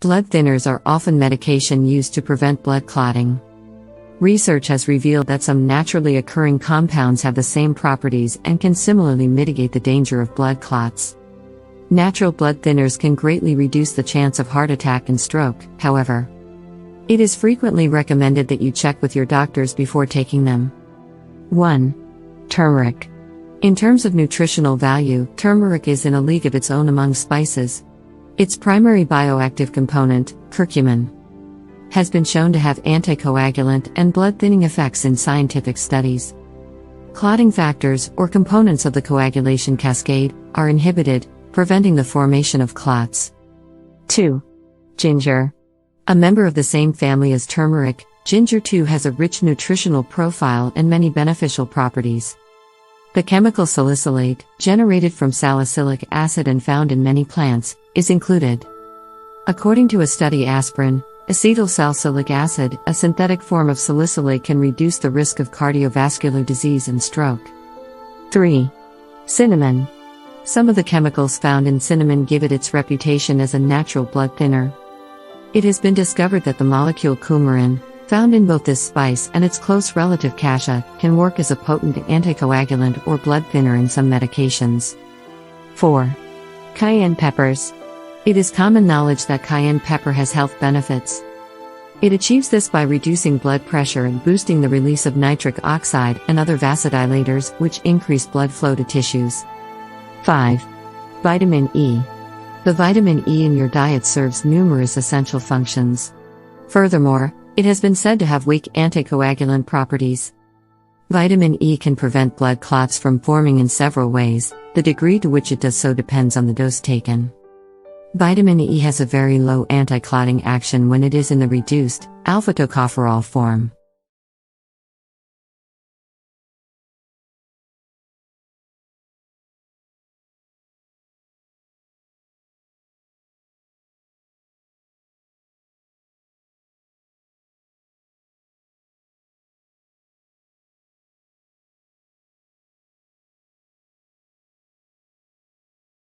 Blood thinners are often medication used to prevent blood clotting. Research has revealed that some naturally occurring compounds have the same properties and can similarly mitigate the danger of blood clots. Natural blood thinners can greatly reduce the chance of heart attack and stroke, however. It is frequently recommended that you check with your doctors before taking them. 1. Turmeric. In terms of nutritional value, turmeric is in a league of its own among spices. Its primary bioactive component, curcumin, has been shown to have anticoagulant and blood-thinning effects in scientific studies. Clotting factors, or components of the coagulation cascade, are inhibited, preventing the formation of clots. 2. Ginger. A member of the same family as turmeric, ginger too has a rich nutritional profile and many beneficial properties. The chemical salicylate, generated from salicylic acid and found in many plants, is included. According to a study, aspirin, acetylsalicylic acid, a synthetic form of salicylate, can reduce the risk of cardiovascular disease and stroke. 3. Cinnamon. Some of the chemicals found in cinnamon give it its reputation as a natural blood thinner. It has been discovered that the molecule coumarin, found in both this spice and its close relative cassia, can work as a potent anticoagulant or blood thinner in some medications. 4. Cayenne peppers. It is common knowledge that cayenne pepper has health benefits. It achieves this by reducing blood pressure and boosting the release of nitric oxide and other vasodilators, which increase blood flow to tissues. 5. Vitamin E. The vitamin E in your diet serves numerous essential functions. Furthermore, it has been said to have weak anticoagulant properties. Vitamin E can prevent blood clots from forming in several ways. The degree to which it does so depends on the dose taken. Vitamin E has a very low anti-clotting action when it is in the reduced, alpha-tocopherol form.